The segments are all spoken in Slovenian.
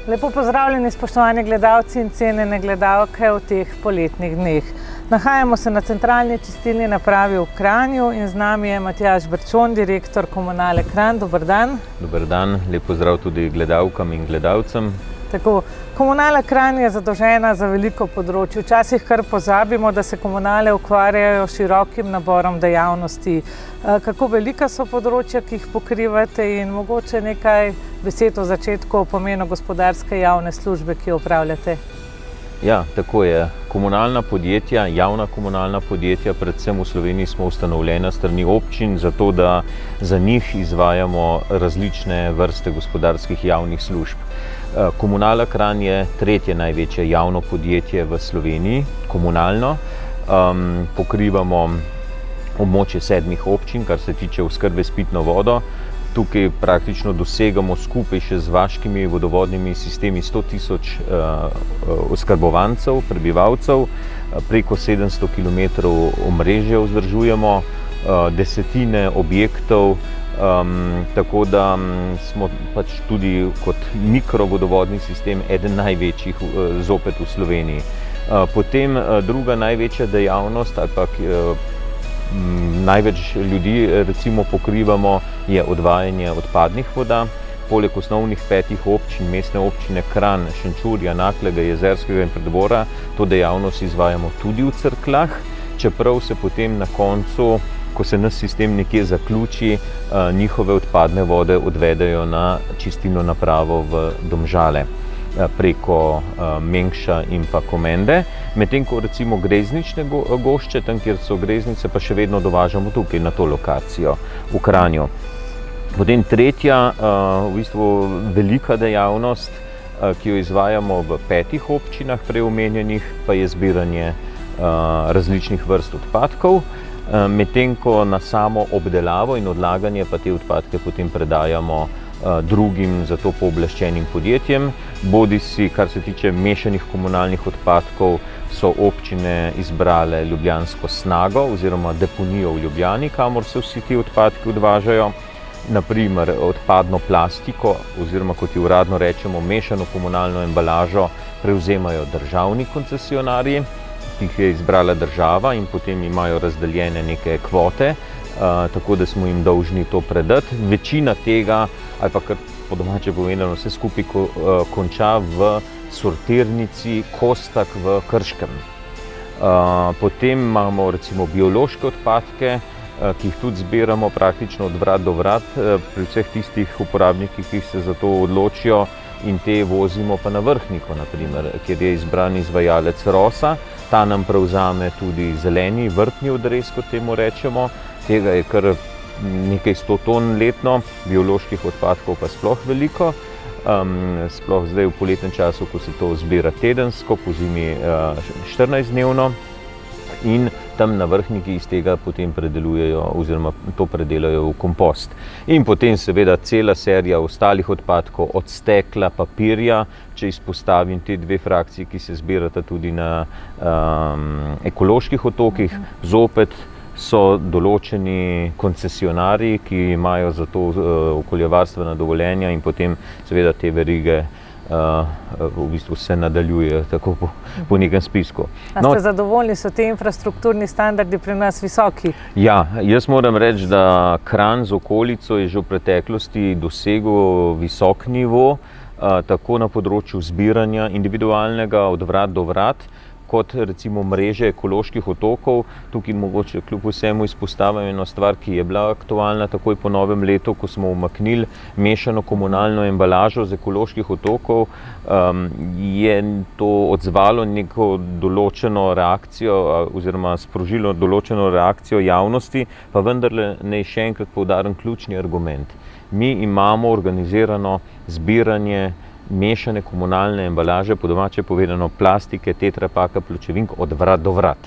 Lepo pozdravljeni, spoštovani gledalci in cenjene gledalke v teh poletnih dneh. Nahajamo se na centralni čistilni napravi v Kranju in z nami je Matjaž Berčon, direktor Komunale Kranj. Dober dan. Dober dan, lep pozdrav tudi gledalkam in gledalcem. Tako, Komunala Kranj je zadolžena za veliko področij. Včasih kar pozabimo, da se komunale ukvarjajo s širokim naborom dejavnosti. Kako velika so področja, ki jih pokrivate, in mogoče nekaj besed o začetku o pomenu gospodarske javne službe, ki jo opravljate? Ja, tako je. Komunalna podjetja, javna komunalna podjetja, predvsem v Sloveniji, smo ustanovljena s strani občin, zato da za njih izvajamo različne vrste gospodarskih javnih služb. Komunala Kranj je tretje največje javno podjetje v Sloveniji, komunalno. Pokrivamo območje 7 občin, kar se tiče oskrbe s pitno vodo. Tukaj praktično dosegamo skupaj še z vaškimi vodovodnimi sistemi 100 000 oskrbovancev, prebivalcev, preko 700 km omrežja vzdržujemo, desetine objektov, tako da smo pač tudi kot mikrovodovodni sistem eden največjih zopet v Sloveniji. Potem druga največja dejavnost ali pa največ ljudi recimo pokrivamo je odvajanje odpadnih voda. Poleg osnovnih 5 občin, mestne občine Kranj, Šenčurja, Naklega, Jezerskega in Preddvora, to dejavnost izvajamo tudi v Cerkljah, čeprav se potem na koncu, ko se naš sistem nekje zaključi, njihove odpadne vode odvedejo na čistilno napravo v Domžale preko Mengša in pa Komende, medtem ko recimo greznične gošče, tam kjer so greznice, pa še vedno dovažamo tukaj na to lokacijo v Kranju. Potem tretja, v bistvu velika dejavnost, ki jo izvajamo v 5 občinah preomenjenih, pa je zbiranje različnih vrst odpadkov, medtem ko na samo obdelavo in odlaganje pa te odpadke potem predajamo drugim za to pooblaščenim podjetjem. Bodisi, kar se tiče mešanih komunalnih odpadkov, so občine izbrale ljubljansko Snago oziroma deponijo v Ljubljani, kamor se vsi ti odpadki odvažajo. Naprimer, odpadno plastiko oziroma, kot ji uradno rečemo, mešano komunalno embalažo prevzemajo državni koncesionarji, ki jih je izbrala država, in potem imajo razdeljene neke kvote, tako da smo jim dolžni to predati. Večina tega, ali pa kar po domače povedano, vse skupaj konča v sortirnici Kostak v Krškem. Potem imamo recimo biološke odpadke, ki jih tudi zbiramo praktično od vrat do vrat pri vseh tistih uporabnikih, ki se za to odločijo, in te vozimo pa na Vrhniko, naprimer, kjer je izbran izvajalec Rosa. Ta nam prevzame tudi zeleni vrtni odrez, kot temu rečemo. Tega je kar nekaj 100 ton letno, bioloških odpadkov pa sploh veliko. Sploh zdaj v poletnem času, ko se to zbira tedensko, po zimi 14-dnevno. In tam na Vrhniki iz tega potem predelujejo oziroma to predelajo v kompost. In potem seveda cela serija ostalih odpadkov, od stekla, papirja, če izpostavim te 2 frakcije, ki se zbirata tudi na ekoloških otokih. Zopet so določeni koncesionarji, ki imajo za to okoljevarstvena dovoljenja, in potem seveda te verige v bistvu se nadaljujejo tako po nekem spisku. A ste zadovoljni, so te infrastrukturni standardi pri nas visoki? Ja, jaz moram reči, da Kranj z okolico je že v preteklosti dosegel visok nivo, tako na področju zbiranja individualnega od vrat do vrat, kot recimo mreže ekoloških otokov. Tukaj mogoče kljub vsemu izpostavim eno stvar, ki je bila aktualna takoj po novem letu, ko smo umaknili mešano komunalno embalažo z ekoloških otokov. Je to odzvalo neko določeno reakcijo oziroma sprožilo določeno reakcijo javnosti, pa vendarle naj še enkrat poudarim ključni argument. Mi imamo organizirano zbiranje mešane komunalne embalaže, po domače povedano plastike, tetrapaka, pločevink od vrat do vrat.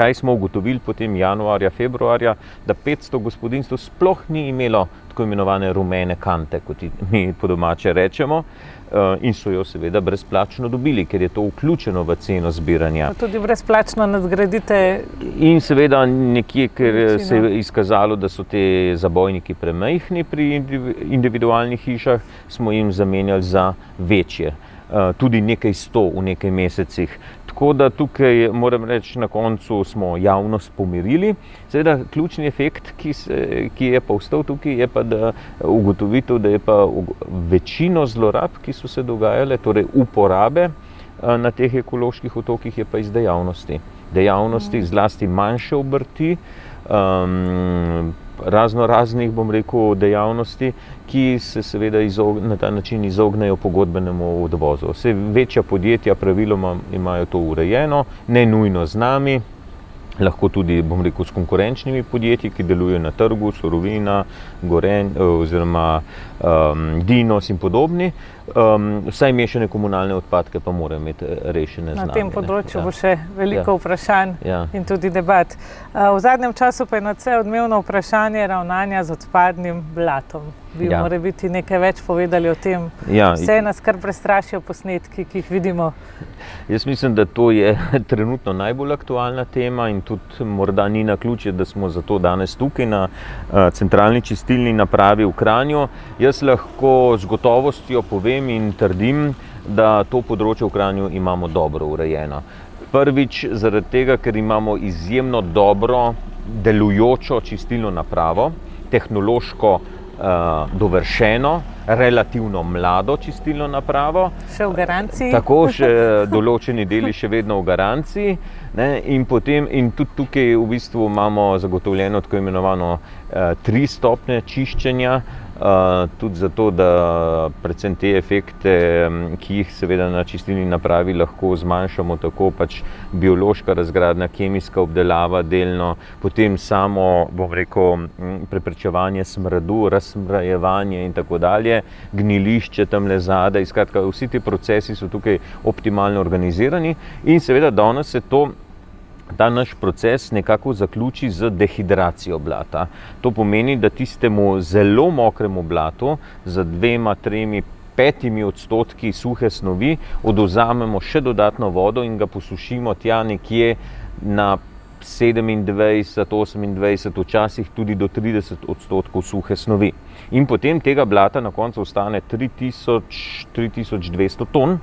kaj smo ugotovili potem januarja, februarja, da 500 gospodinjstv sploh ni imelo tako imenovane rumene kante, kot mi po domače rečemo, in so jo seveda brezplačno dobili, ker je to vključeno v ceno zbiranja. Tudi brezplačno nadgradite. In seveda nekje, ker se je izkazalo, da so te zabojniki premajhni pri individualnih hišah, smo jim zamenjali za večje. Tudi nekaj 100 v nekaj mesecih. Tako da tukaj moram reči, na koncu smo javnost pomirili. Seveda ključni efekt, ki je pa ostal tukaj, je pa da ugotovitev, da je pa večino zlorab, ki so se dogajale, torej uporabe na teh ekoloških otokih, je pa iz dejavnosti. Dejavnosti, zlasti manjše obrti, raznih, bom rekel, dejavnosti, ki se seveda na ta način izognejo pogodbenemu odvozu. Vse večja podjetja praviloma imajo to urejeno, ne nujno z nami, lahko tudi, bom rekel, s konkurenčnimi podjetji, ki delujejo na trgu, Surovina, oziroma Dinos in podobni. Vsaj mešane komunalne odpadke pa morajo imeti rešene z nami. Na tem področju bo še veliko vprašanj in tudi debat. V zadnjem času pa je nadvse odmevno vprašanje ravnanja z odpadnim blatom. Bi morebiti nekaj več povedali o tem? Vse nas kar prestrašijo posnetki, ki jih vidimo. Jaz mislim, da to je trenutno najbolj aktualna tema in tudi morda ni naključje, da smo zato danes tukaj na centralni čistilni napravi v Kranju. Jaz lahko z gotovostjo povem in trdim, da to področje v Kranju imamo dobro urejeno. Prvič zaradi tega, ker imamo izjemno dobro delujočo čistilno napravo, tehnološko dovršeno, relativno mlado čistilno napravo. Še v garanciji. Tako, še določeni deli še vedno v garanciji. In tudi tukaj v bistvu imamo zagotovljeno tako imenovano 3 stopnje čiščenja, tudi zato, da predvsem te efekte, ki jih seveda na čistilni napravi lahko zmanjšamo, tako pač biološka razgradnja, kemijska obdelava delno, potem samo, bom rekel, preprečevanje smradu, razsmrajevanje in tako dalje, gnilišče tamle zadaj, skratka, vsi ti procesi so tukaj optimalno organizirani in seveda danes se ta naš proces nekako zaključi z dehidracijo blata. To pomeni, da tistemu zelo mokremu blatu z 2, 3, 5% suhe snovi odvzamemo še dodatno vodo in ga posušimo tja nekje na 27, 28, včasih tudi do 30% suhe snovi. In potem tega blata na koncu ostane 3200 ton.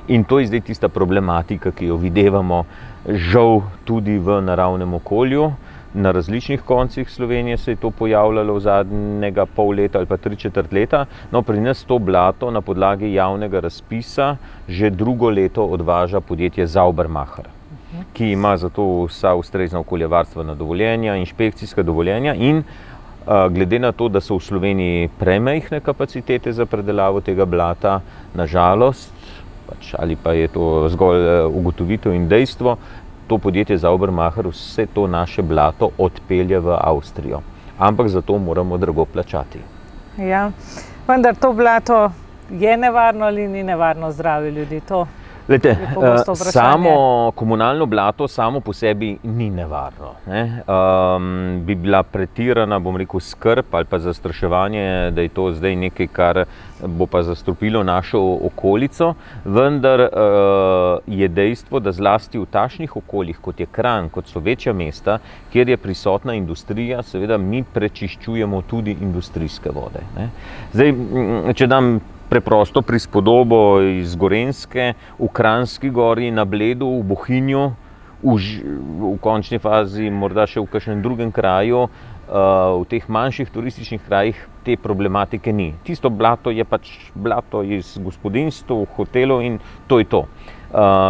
In to je zdaj tista problematika, ki jo videvamo žal tudi v naravnem okolju. Na različnih koncih Slovenije se je to pojavljalo v zadnjega pol leta ali pa 3/4 leta. No, pri nas to blato na podlagi javnega razpisa že drugo leto odvaža podjetje Saubermacher, ki ima za to vsa ustrezna okoljevarstvena dovoljenja, inšpekcijska dovoljenja in glede na to, da so v Sloveniji premajhne kapacitete za predelavo tega blata, na žalost, ali pa je to zgolj ugotovitev in dejstvo, to podjetje Saubermacher vse to naše blato odpelje v Avstrijo. Ampak za to moramo drago plačati. Ja, vendar to blato je nevarno ali ni nevarno zdravju ljudi? Glejte, samo komunalno blato samo po sebi ni nevarno. Bi bila pretirana, bom rekel, skrb ali pa zastraševanje, da je to zdaj nekaj, kar bo pa zastrupilo našo okolico, vendar je dejstvo, da zlasti v takšnih okoljih, kot je Kranj, kot so večja mesta, kjer je prisotna industrija, seveda mi prečiščujemo tudi industrijske vode. Zdaj, če dam preprosto prispodobo iz Gorenjske, v Kranjski gori, na Bledu, v Bohinju, v končni fazi morda še v kakšnem drugem kraju, v teh manjših turističnih krajih te problematike ni. Tisto blato je pač blato iz gospodinjstev, hotelov in to je to.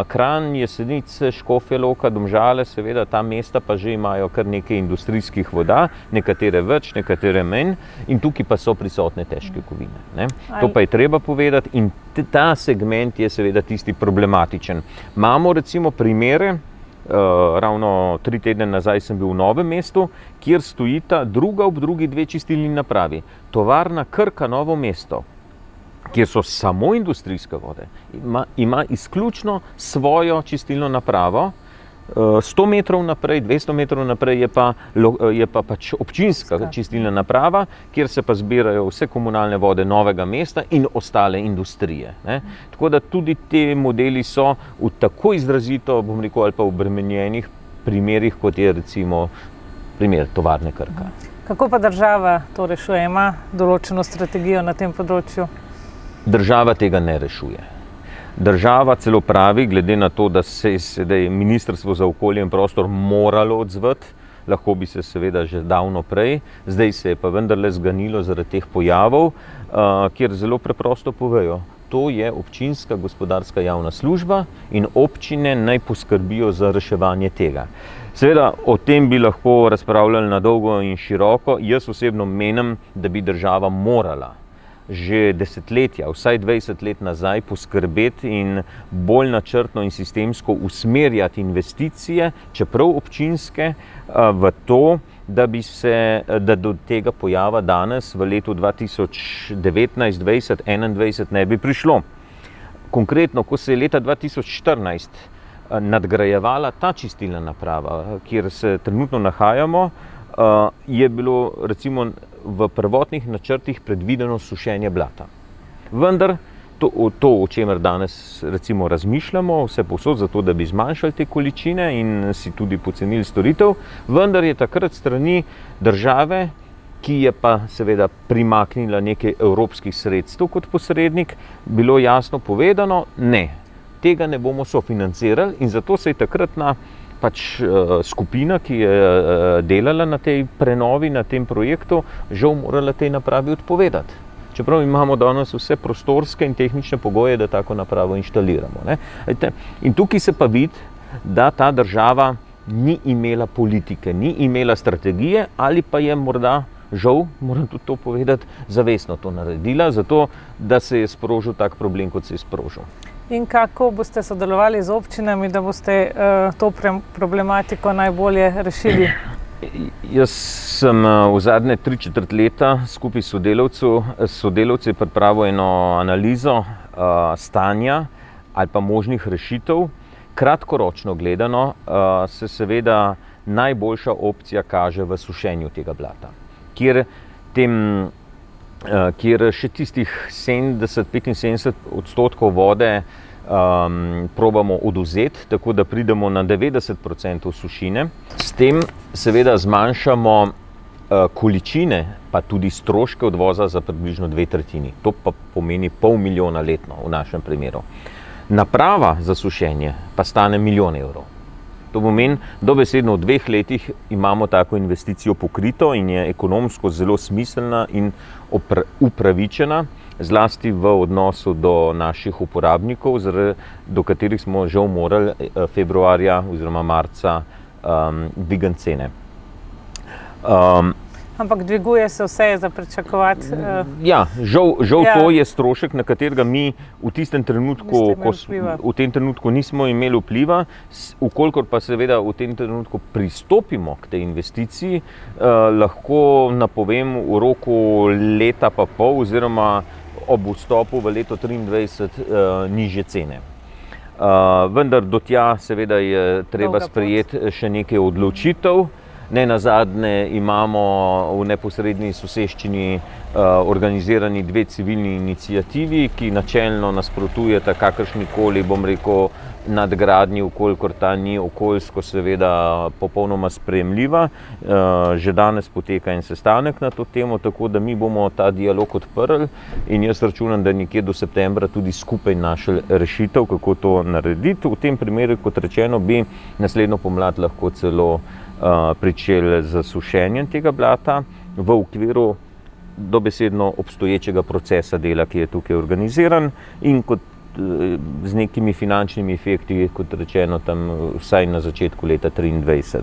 Kranj, Jesenice, Škofja Loka, Domžale, seveda ta mesta pa že imajo kar nekaj industrijskih voda, nekatere več, nekatere manj in tukaj pa so prisotne težke kovine. To pa je treba povedati in ta segment je seveda tisti problematičen. Imamo recimo primere, ravno 3 tedne nazaj sem bil v Novem mestu, kjer stojita druga ob drugi 2 čistilni napravi. Tovarna Krka Novo mesto, kjer so samo industrijske vode, ima izključno svojo čistilno napravo, 100 metrov naprej, 200 metrov naprej je pa pač občinska čistilna naprava, kjer se pa zbirajo vse komunalne vode Novega mesta in ostale industrije. Ne. Tako da tudi te modeli so v tako izrazito, bom rekel, ali pa obremenjenih primerih, kot je recimo primer tovarne Krka. Kako pa država to rešuje? Ima določeno strategijo na tem področju? Država tega ne rešuje. Država celo pravi, glede na to, da se je sedaj Ministrstvo za okolje in prostor moralo odzvati, lahko bi se seveda že davno prej, zdaj se je pa vendarle zganilo zaradi teh pojavov, kjer zelo preprosto povejo, to je občinska gospodarska javna služba in občine naj poskrbijo za reševanje tega. Seveda o tem bi lahko razpravljali na dolgo in široko. Jaz osebno menim, da bi država morala že desetletja, vsaj 20 let nazaj poskrbeti in bolj načrtno in sistemsko usmerjati investicije, čeprav občinske, v to, da do tega pojava danes v letu 2019, 2020, 2021 ne bi prišlo. Konkretno, ko se je leta 2014 nadgrajevala ta čistilna naprava, kjer se trenutno nahajamo, je bilo recimo v prvotnih načrtih predvideno sušenje blata. Vendar to, o čemer danes recimo razmišljamo, vse povsod zato, da bi zmanjšali te količine in si tudi pocenili storitev, vendar je takrat strani države, ki je pa seveda primaknila nekaj evropskih sredstev kot posrednik, bilo jasno povedano, ne, tega ne bomo sofinancirali in zato se je takratna skupina, ki je delala na tej prenovi, na tem projektu, žal morala tej napravi odpovedati. Čeprav imamo danes vse prostorske in tehnične pogoje, da tako napravo inštaliramo. Ne. In tukaj se pa vidi, da ta država ni imela politike, ni imela strategije ali pa je morda, žal, moram tudi to povedati, zavestno to naredila, zato da se je sprožil tak problem, kot se je sprožil. In kako boste sodelovali z občinami, da boste to problematiko najbolje rešili? Jaz sem v zadnje 3/4 leta skupaj s sodelavci pripravil eno analizo stanja ali pa možnih rešitev. Kratkoročno gledano se seveda najboljša opcija kaže v sušenju tega blata, kjer še tistih 70-75% vode probamo odvzeti, tako da pridemo na 90% sušine. S tem seveda zmanjšamo količine, pa tudi stroške odvoza za približno 2/3. To pa pomeni 500 000 letno v našem primeru. Naprava za sušenje pa stane 1 milijon evrov. To pomeni, dobesedno v 2 letih imamo tako investicijo pokrito in je ekonomsko zelo smiselna in upravičena, zlasti v odnosu do naših uporabnikov, do katerih smo žal morali februarja oziroma marca dvigati cene. Ampak dviguje se vse, je za pričakovati. Ja, žal to je strošek, na katerega mi v tem trenutku nismo imeli vpliva. Ukolikor pa seveda v tem trenutku pristopimo k tej investiciji, lahko napovem v roku leta pa pol oziroma ob vstopu v leto 2023 nižje cene. Vendar do tja seveda je treba sprejeti še nekaj odločitev. Ne nazadnje imamo v neposredni soseščini organizirani 2 civilni iniciativi, ki načelno nasprotujeta kakršnikoli, bom rekel, nadgradnji, ukolikor ta ni okoljsko seveda popolnoma sprejemljiva. Že danes poteka en sestanek na to temo, tako da mi bomo ta dialog odprli in jaz računam, da nekje do septembra tudi skupaj našli rešitev, kako to narediti. V tem primeru, kot rečeno, bi naslednjo pomlad lahko celo pričeli z sušenjem tega blata v okviru dobesedno obstoječega procesa dela, ki je tukaj organiziran in kot z nekimi finančnimi efekti, kot rečeno, tam vsaj na začetku leta 2023.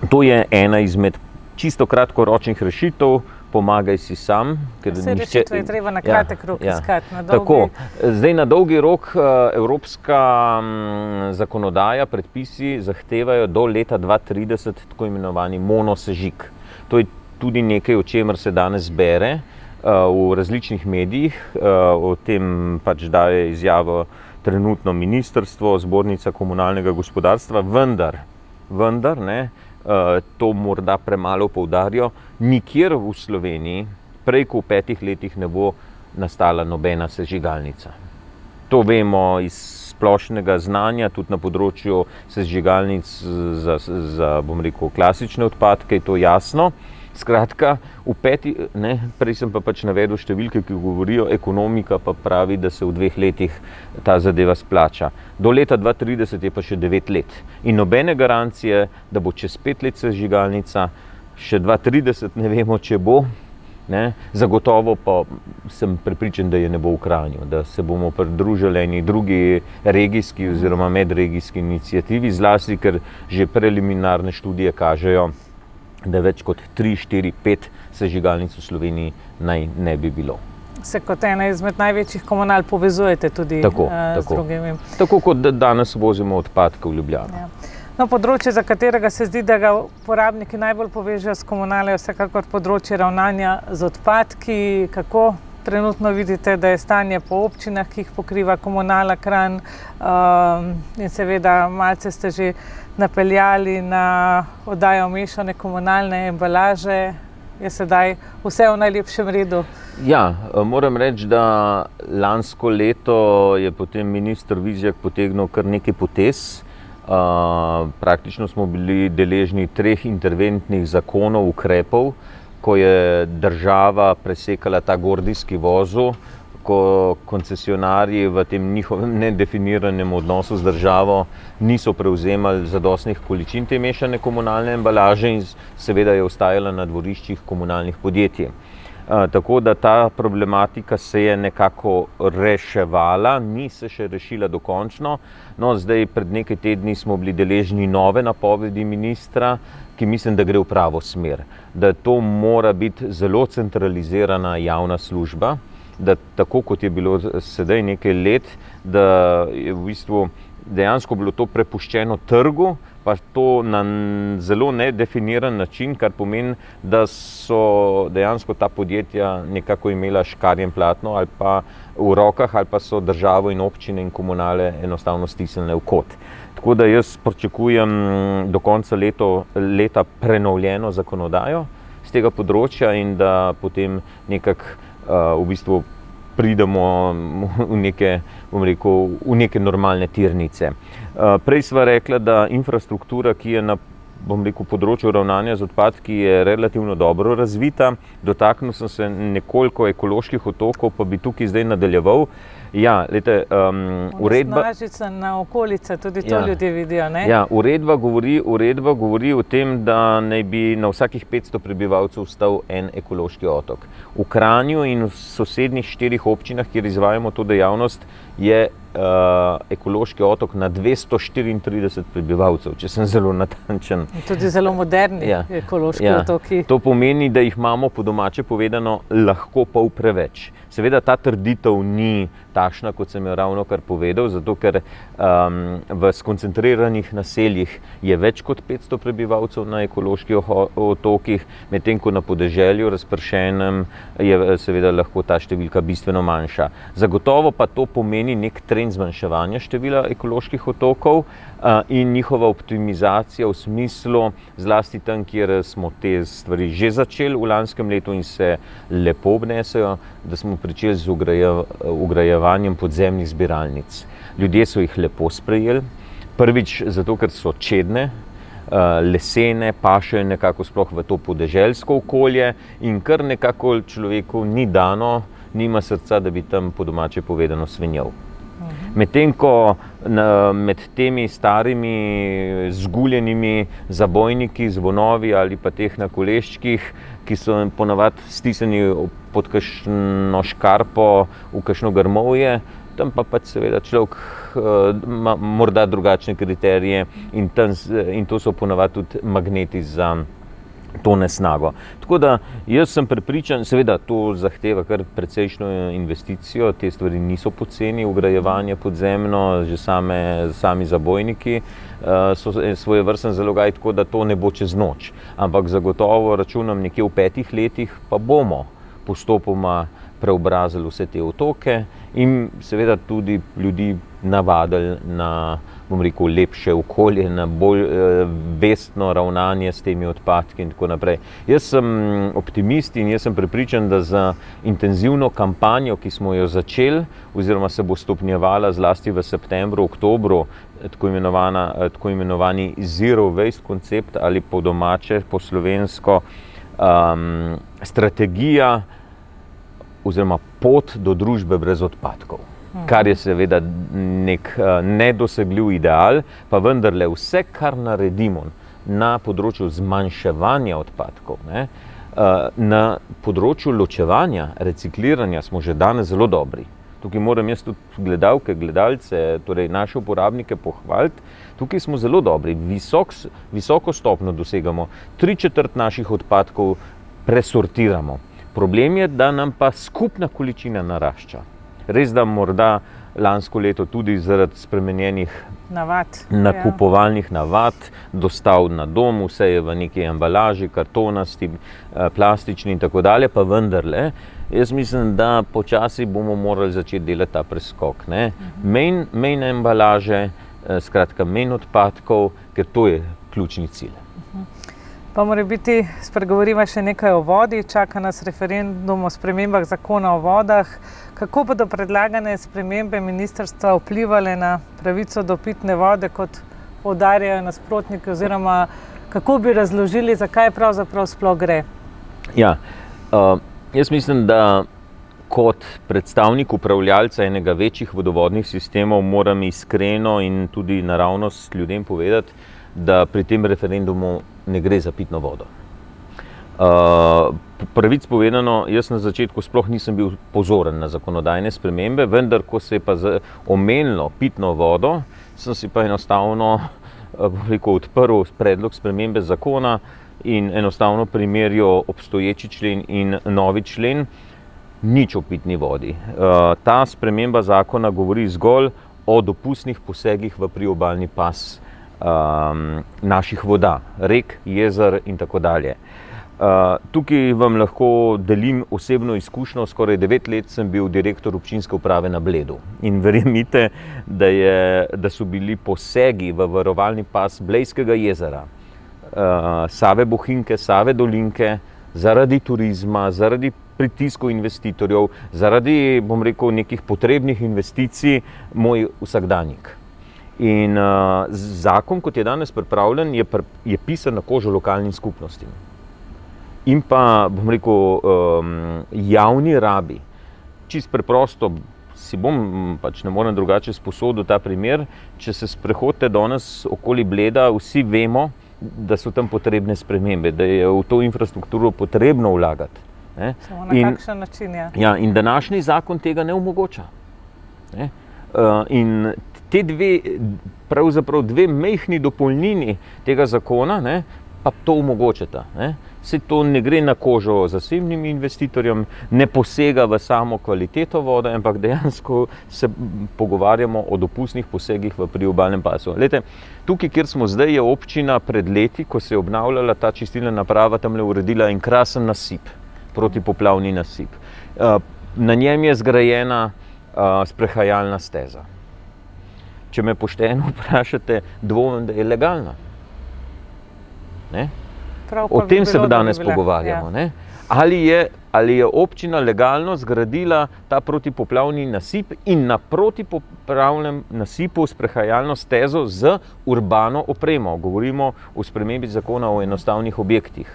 To je ena izmed čisto kratkoročnih rešitev, pomagaj si sam. Vse rešitve je treba na kratek rok iskati. Tako. Zdaj na dolgi rok evropska zakonodaja, predpisi zahtevajo do leta 2030 tako imenovani monosežig. To je tudi nekaj, o čemer se danes bere v različnih medijih. O tem daje izjavo trenutno ministrstvo, zbornica komunalnega gospodarstva, vendar ne, to morda premalo poudarjajo, nikjer v Sloveniji prej kot v 5 letih ne bo nastala nobena sežigalnica. To vemo iz splošnega znanja, tudi na področju sežigalnic za bom rekel, klasične odpadke je to jasno. Skratka, prej sem pa pač navedel številke, ki govorijo, ekonomika pa pravi, da se v 2 letih ta zadeva splača. Do leta 2030 je pa še 9 let. In nobene garancije, da bo čez 5 let sežigalnica, še 2030 ne vemo, če bo. Ne? Zagotovo pa sem prepričan, da je ne bo v Kranju, da se bomo pridružili eni drugi regijski oziroma medregijski iniciativi, zlasti, ker že preliminarne študije kažejo, da več kot 3, 4, 5 sežigalnic v Sloveniji naj ne bi bilo. Se kot ena izmed največjih komunal povezujete tudi z drugimi. Tako kot danes vozimo odpadke v Ljubljano. Ja. No, področje, za katerega se zdi, da ga uporabniki najbolj povežejo s komunalo, je vsekakor področje ravnanja z odpadki. Kako trenutno vidite, da je stanje po občinah, ki jih pokriva komunala Kranj? In seveda malce ste že napeljali na oddajo mešane komunalne embalaže. Je sedaj vse v najlepšem redu? Ja, moram reči, da lansko leto je potem minister Vizjak potegnil kar nekaj potez. Praktično smo bili deležni 3 interventnih zakonov, ukrepov, ko je država presekala ta gordijski vozel, ko koncesionarji v tem njihovem nedefiniranem odnosu z državo niso prevzemali zadostnih količin te mešane komunalne embalaže in seveda je ostajala na dvoriščih komunalnih podjetij. Tako da ta problematika se je nekako reševala, ni se še rešila dokončno. No, zdaj pred nekaj tedni smo bili deležni nove napovedi ministra, ki mislim, da gre v pravo smer. Da to mora biti zelo centralizirana javna služba, da tako kot je bilo sedaj nekaj let, da je v bistvu dejansko bilo to prepuščeno trgu, pa to na zelo nedefiniran način, kar pomeni, da so dejansko ta podjetja nekako imela škarje in platno ali pa v rokah, ali pa so državo in občine in komunale enostavno stisnile v kot. Tako da jaz pričakujem do konca leta prenovljeno zakonodajo z tega področja in da potem nekako v bistvu pridemo v neke normalne tirnice. Prej sva rekla, da infrastruktura, ki je na področju ravnanja z odpadki, je relativno dobro razvita. Dotaknil sem se nekoliko ekoloških otokov, pa bi tukaj zdaj nadaljeval. Ja, lejte, uredba... Onesnažica na okolice, tudi to ljudje vidijo, ne? Ja, uredba govori o tem, da naj bi na vsakih 500 prebivalcev stal en ekološki otok. V Kranju in v sosednjih 4 občinah, kjer izvajamo to dejavnost, je ekološki otok na 234 prebivalcev, če sem zelo natančen. Tudi zelo moderni ekološki otoki. To pomeni, da jih imamo po domače povedano lahko pol preveč. Seveda ta trditev ni takšna, kot sem jo ravnokar povedal, zato ker v skoncentriranih naseljih je več kot 500 prebivalcev na ekoloških otokih, medtem ko na podeželju razpršenem je seveda lahko ta številka bistveno manjša. Zagotovo pa to pomeni nek trend zmanjševanja števila ekoloških otokov in njihova optimizacija v smislu, zlasti tam, kjer smo te stvari že začeli v lanskem letu in se lepo obnesejo, da smo pričeli z vgrajevanjem podzemnih zbiralnic. Ljudje so jih lepo sprejeli. Prvič zato, ker so čedne, lesene, pašejo nekako sploh v to podeželsko okolje in kar nekako človeku ni dano, nima srca, da bi tam po domače povedano svenjal. Medtem ko med temi starimi zguljenimi zabojniki, zvonovi ali pa teh na koleščkih, ki so ponavadi stisnjeni pod kakšno škarpo, v kakšno grmovje, tam pa pač seveda človek ima morda drugačne kriterije in to so ponavadi tudi magneti za to nesnago. Tako da jaz sem prepričan, seveda to zahteva kar precejšnjo investicijo, te stvari niso poceni, vgrajevanje podzemno, že sami zabojniki so svojevrsten zalogaj, tako da to ne bo čez noč. Ampak zagotovo računam nekje v 5 letih pa bomo postopoma preobrazili vse te otoke in seveda tudi ljudi navadili na, bom rekel, lepše okolje, na bolj vestno ravnanje s temi odpadki in tako naprej. Jaz sem optimist in jaz sem prepričan, da za intenzivno kampanjo, ki smo jo začeli, oziroma se bo stopnjevala zlasti v septembru, oktobru, tako imenovani zero waste koncept ali po domače, po slovensko, strategija oziroma pot do družbe brez odpadkov. Kar je seveda nek nedosegljiv ideal, pa vendarle vse, kar naredimo na področju zmanjševanja odpadkov, na področju ločevanja, recikliranja smo že danes zelo dobri. Tukaj moram jaz tudi gledalke, gledalce, torej naše uporabnike pohvaliti. Tukaj smo zelo dobri, visoko stopnjo dosegamo, 3/4 naših odpadkov presortiramo. Problem je, da nam pa skupna količina narašča. Res, da morda lansko leto tudi zaradi spremenjenih nakupovalnih navad, dostav na dom, vse je v neki embalaži, kartonasti, plastični in tako dalje, pa vendarle, jaz mislim, da počasi bomo morali začeti delati ta preskok. Mejne embalaže, skratka manj odpadkov, ker to je ključni cilj. Pa mora biti, spregovoriva še nekaj o vodi, čaka nas referendum o spremembah zakona o vodah. Kako bodo predlagane spremembe ministrstva vplivale na pravico do pitne vode, kot poudarjajo nasprotniki, oziroma kako bi razložili, zakaj pravzaprav sploh gre? Ja, jaz mislim, da kot predstavnik upravljalca enega večjih vodovodnih sistemov moram iskreno in tudi naravnost ljudem povedati, da pri tem referendumu ne gre za pitno vodo. Pravic povedano, jaz na začetku sploh nisem bil pozoren na zakonodajne spremembe, vendar ko se je pa omenilo pitno vodo, sem si pa enostavno odprl predlog spremembe zakona in enostavno primerjal obstoječi člen in novi člen, nič o pitni vodi. Ta sprememba zakona govori zgolj o dopustnih posegih v priobalni pas naših voda, rek, jezer in tako dalje. Tukaj vam lahko delim osebno izkušnjo. Skoraj 9 let sem bil direktor občinske uprave na Bledu in verjemite, da so bili posegi v varovalni pas Blejskega jezera, Save Bohinjke, Save Dolinke, zaradi turizma, zaradi pritiskov investitorjev, zaradi, bom rekel, nekih potrebnih investicij, moj vsakdanjik. In zakon, kot je danes pripravljen, je pisan na kožo lokalnim skupnostim. In pa, bom rekel, javni rabi. Čisto preprosto si bom, ne morem drugače sposodil ta primer, če se sprehodite danes okoli Bleda, vsi vemo, da so tam potrebne spremembe, da je v to infrastrukturo potrebno vlagati. Samo na kakšen način, ja. Ja, in današnji zakon tega ne omogoča. In te pravzaprav dve majhni dopolnini tega zakona, pa to omogočata. Se to ne gre na kožo zasebnim investitorjem, ne posega v samo kvaliteto vode, ampak dejansko se pogovarjamo o dopustnih posegih v priobalnem pasu. Glejte, tukaj, kjer smo zdaj, je občina pred leti, ko se je obnavljala ta čistilna naprava, tamle uredila en krasen nasip, protipoplavni nasip. Na njem je zgrajena sprehajalna steza. Če me pošteno vprašate, dvomim, da je legalna. O tem se danes pogovarjamo. Ja. Ali je občina legalno zgradila ta protipoplavni nasip in na protipoplavnem nasipu sprehajalno stezo z urbano opremo. Govorimo o spremembi zakona o enostavnih objektih,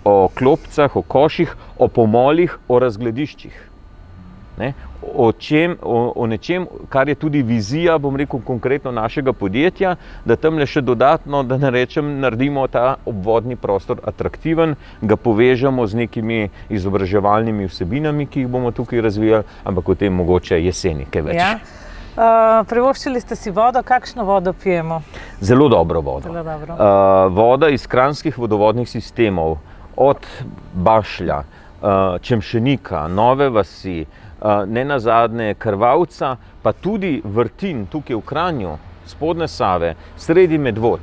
o klopcah, o koših, o pomolih, o razglediščih. O nečem, kar je tudi vizija, bom rekel, konkretno našega podjetja, da tamle še dodatno, da ne rečem, naredimo ta obvodni prostor atraktiven, ga povežemo z nekimi izobraževalnimi vsebinami, ki jih bomo tukaj razvijali, ampak o tem mogoče jeseni kaj več. Ja. Privoščili ste si vodo, kakšno vodo pijemo? Zelo dobro vodo. Zelo dobro. Voda iz kranjskih vodovodnih sistemov, od Bašlja, Čemšenika, Nove vasi, ne nazadnje Krvavca, pa tudi vrtin tukaj v Kranju, Spodnje Save, sredi Medvod.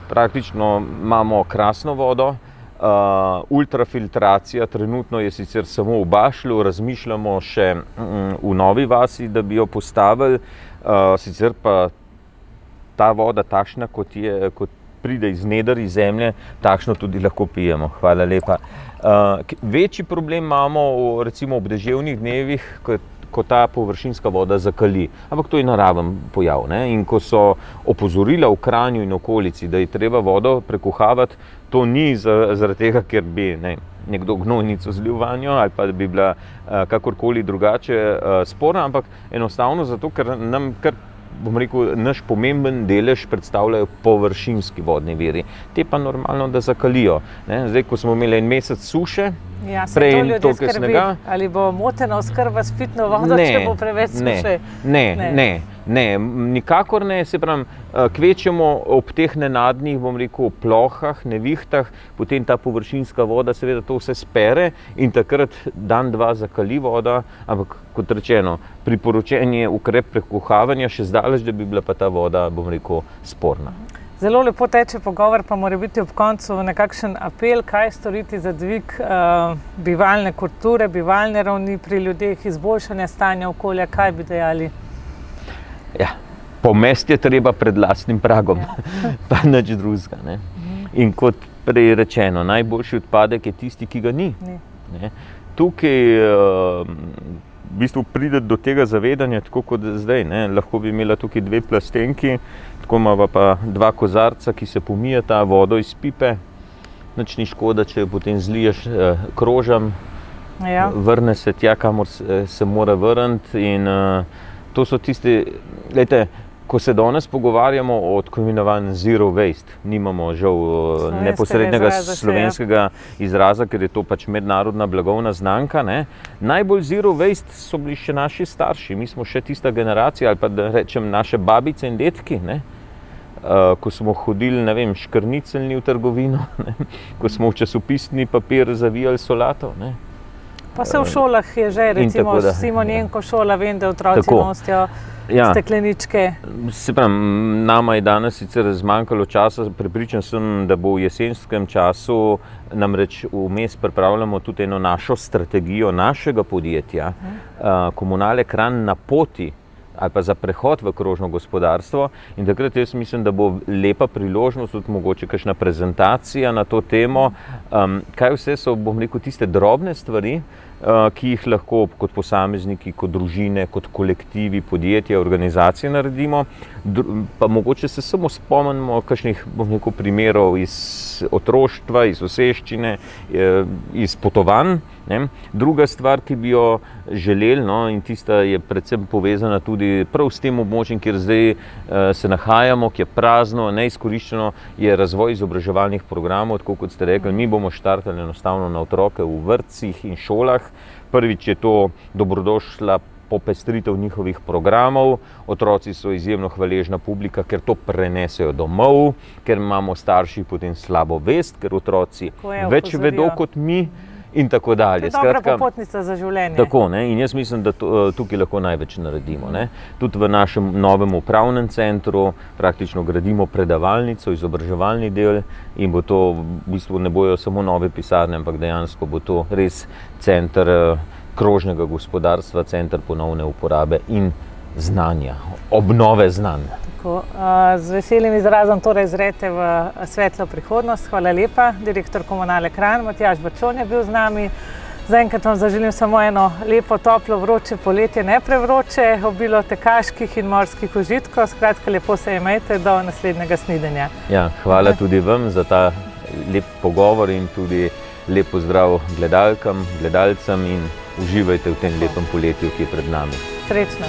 Praktično imamo krasno vodo, Ultrafiltracija trenutno je sicer samo v Bašlju, razmišljamo še v Novi vasi, da bi jo postavili, sicer pa ta voda takšna, kot pride iz neder, iz zemlje, takšno tudi lahko pijemo. Hvala lepa. Večji problem imamo recimo ob deževnih dnevih, ko ta površinska voda zakali. Ampak to je naraven pojav, ne? In ko so opozorila v Kranju in okolici, da je treba vodo prekuhavati, to ni zaradi tega, ker bi nekdo gnojnico zlil vanjo ali pa da bi bila kakorkoli drugače sporna, ampak enostavno zato, ker nam naš pomemben delež predstavljajo površinski vodni viri. Te pa normalno, da zakalijo. Zdaj, ko smo imeli en mesec suše, prej in toliko snega. Ali bo motena oskrba s pitno vodo, če bo preveč suše? Ne, nikakor ne. Se pravi, kvečemo ob teh nenadnih, plohah, nevihtah, potem ta površinska voda seveda to vse spere in takrat dan, dva zakali voda, ampak kot rečeno, priporočen je ukrep prekuhavanja, še zdaleč, da bi bila pa ta voda, sporna. Zelo lepo teče pogovor, pa mora biti ob koncu nekakšen apel, kaj storiti za dvig bivalne kulture, bivalne ravni pri ljudeh, izboljšanje stanja okolja, kaj bi dejali? Ja, pomesti je treba pred lastnim pragom, pa nič drugega, ne. In kot prej rečeno, najboljši odpadek je tisti, ki ga ni. Tukaj v bistvu pride do tega zavedanja, tako kot zdaj, ne. Lahko bi imela tukaj 2 plastenki, tako imava pa 2 kozarca, ki se pomijata vodo iz pipe. Nič ni škoda, če jo potem zliješ krožam, vrne se tja, kamor se mora vrniti in to so tiste, glejte, ko se danes pogovarjamo o tako imenovanem zero waste, nimamo žal neposrednega slovenskega izraza, ker je to pač mednarodna blagovna znamka, ne. Najbolj zero waste so bili še naši starši, mi smo še tista generacija, ali pa da rečem naše babice in dedki, ne. Ko smo hodili, ne vem, škrniceljni v trgovino, ne. Ko smo v časopisni papir zavijali solato, ne. Pa se v šolah je že, recimo Simonjenko šola, vem, da otroci nosijo stekleničke. Se pravi, nama je danes sicer zmanjkalo časa, prepričan sem, da bo v jesenskem času, namreč vmes pripravljamo tudi eno našo strategijo našega podjetja, Komunale Kranj na poti ali pa za prehod v krožno gospodarstvo in takrat jaz mislim, da bo lepa priložnost, tudi mogoče kakšna prezentacija na to temo, kaj vse so, tiste drobne stvari, ki jih lahko kot posamezniki, kot družine, kot kolektivi, podjetja, organizacije naredimo, pa mogoče se samo spomnimo kakšnih, primerov iz otroštva, iz soseščine, iz potovanj. Druga stvar, ki bi jo želeli, in tista je predvsem povezana tudi prav s tem območjem, kjer zdaj se nahajamo, ki je prazno, neizkoriščeno, je razvoj izobraževalnih programov, tako kot ste rekli, mi bomo štartali enostavno na otroke v vrtcih in šolah. Prvič je to dobrodošla popestritev njihovih programov, otroci so izjemno hvaležna publika, ker to prenesejo domov, ker imamo starši potem slabo vest, ker otroci več vedo kot mi. In tako dalje. To je dobra popotnica za življenje. Tako, ne? In jaz mislim, da tukaj lahko največ naredimo. Ne? Tudi v našem novem upravnem centru praktično gradimo predavalnico, izobraževalni del in bo to, v bistvu ne bojo samo nove pisarne, ampak dejansko bo to res center krožnega gospodarstva, center ponovne uporabe in znanja, obnove znanja. Z veselim izrazom torej zrete v svetlo prihodnost. Hvala lepa, direktor Komunale Kranj, Matjaž Bačon je bil z nami. Zaenkrat vam zaželim samo eno lepo, toplo, vroče poletje, ne prevroče, obilo tekaških in morskih užitkov. Skratka, lepo se imejte do naslednjega snidenja. Ja, hvala tudi vam za ta lep pogovor in tudi lep pozdrav gledalkam, gledalcem in uživajte v tem lepem poletju, ki je pred nami. Srečno.